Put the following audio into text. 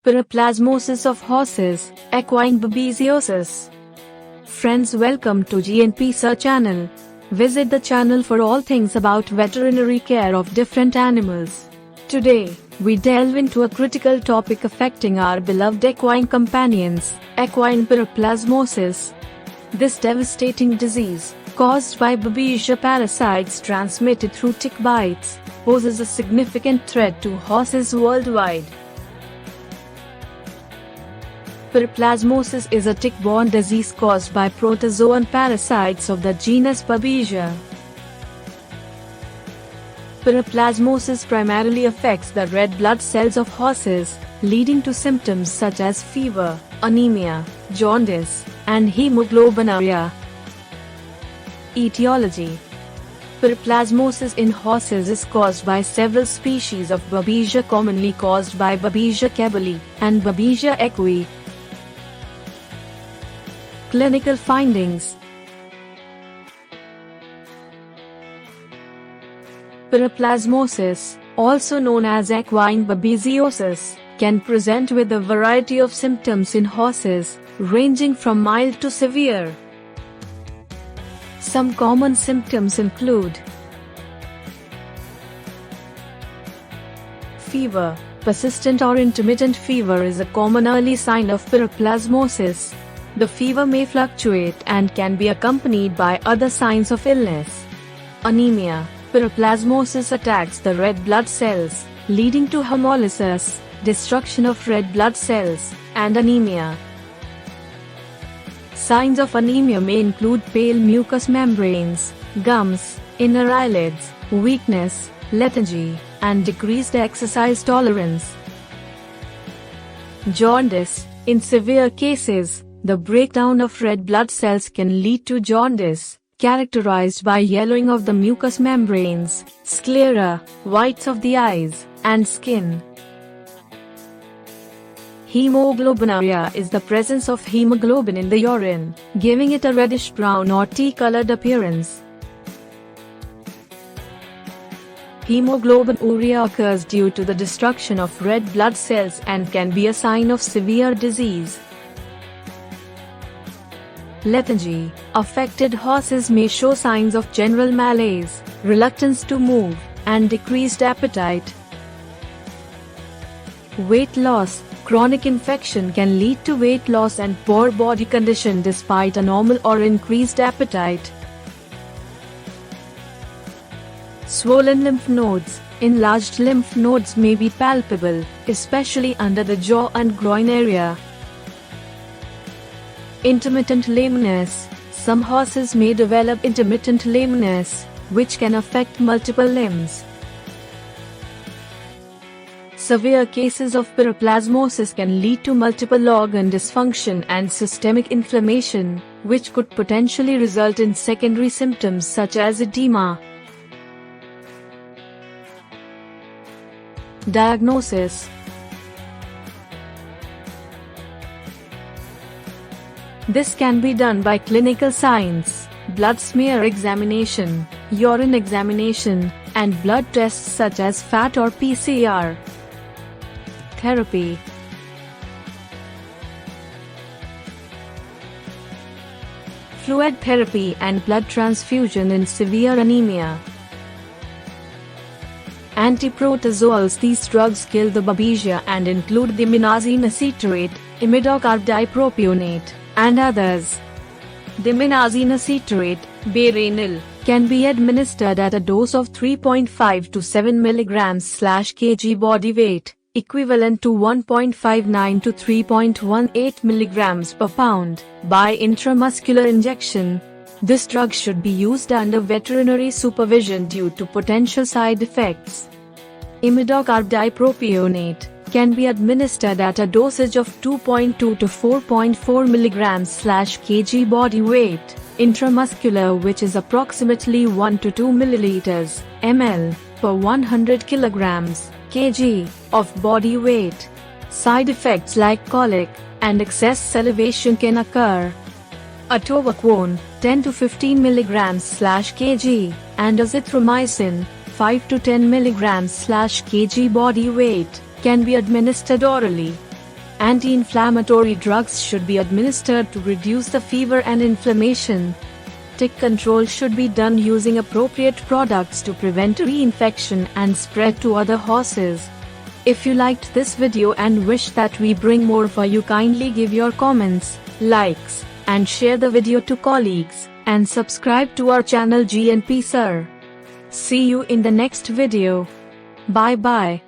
Piroplasmosis of horses, equine babesiosis. Friends, welcome to GNP Search channel. Visit the channel for all things about veterinary care of different animals. Today, we delve into a critical topic affecting our beloved equine companions, equine piroplasmosis. This devastating disease, caused by babesia parasites transmitted through tick bites, poses a significant threat to horses worldwide. Piroplasmosis is a tick-borne disease caused by protozoan parasites of the genus Babesia. Piroplasmosis primarily affects the red blood cells of horses, leading to symptoms such as fever, anemia, jaundice, and hemoglobinuria. Etiology. Piroplasmosis in horses is caused by several species of Babesia, commonly caused by Babesia cabali and Babesia equi. Clinical findings. Piroplasmosis, also known as equine babesiosis, can present with a variety of symptoms in horses, ranging from mild to severe. Some common symptoms include fever. Persistent or intermittent fever is a common early sign of piroplasmosis. The fever may fluctuate and can be accompanied by other signs of illness. Anemia. Piroplasmosis attacks the red blood cells, leading to hemolysis, destruction of red blood cells, and anemia. Signs of anemia may include pale mucous membranes, gums, inner eyelids, weakness, lethargy, and decreased exercise tolerance. Jaundice. In severe cases, the breakdown of red blood cells can lead to jaundice, characterized by yellowing of the mucous membranes, sclera, whites of the eyes, and skin. Hemoglobinuria is the presence of hemoglobin in the urine, giving it a reddish-brown or tea-colored appearance. Hemoglobinuria occurs due to the destruction of red blood cells and can be a sign of severe disease. Lethargy. Affected horses may show signs of general malaise, reluctance to move, and decreased appetite. Weight loss. Chronic infection can lead to weight loss and poor body condition despite a normal or increased appetite. Swollen lymph nodes. Enlarged lymph nodes may be palpable, especially under the jaw and groin area. Intermittent lameness. Some horses may develop intermittent lameness, which can affect multiple limbs. Severe cases of piroplasmosis can lead to multiple organ dysfunction and systemic inflammation, which could potentially result in secondary symptoms such as edema. Diagnosis. This can be done by clinical signs, blood smear examination, urine examination, and blood tests such as FAT or PCR. Therapy. Fluid therapy and blood transfusion in severe anemia. Antiprotozoals. These drugs kill the Babesia and include the imidazine acetate, imidocarb dipropionate, and others. Imidazine acetate, Barenil, can be administered at a dose of 3.5 to 7 mg/kg body weight, equivalent to 1.59 to 3.18 mg per pound, by intramuscular injection. This drug should be used under veterinary supervision due to potential side effects. Imidocarb dipropionate can be administered at a dosage of 2.2 to 4.4 mg/kg body weight, intramuscular, which is approximately 1 to 2 ml per 100 kg of body weight. Side effects like colic and excess salivation can occur. Atovaquone 10 to 15 mg/kg and azithromycin 5 to 10 mg/kg body weight can be administered orally. Anti-inflammatory drugs should be administered to reduce the fever and inflammation. Tick control should be done using appropriate products to prevent reinfection and spread to other horses. If you liked this video and wish that we bring more for you, kindly give your comments, likes, and share the video to colleagues, and subscribe to our channel GNP sir. See you in the next video. Bye bye.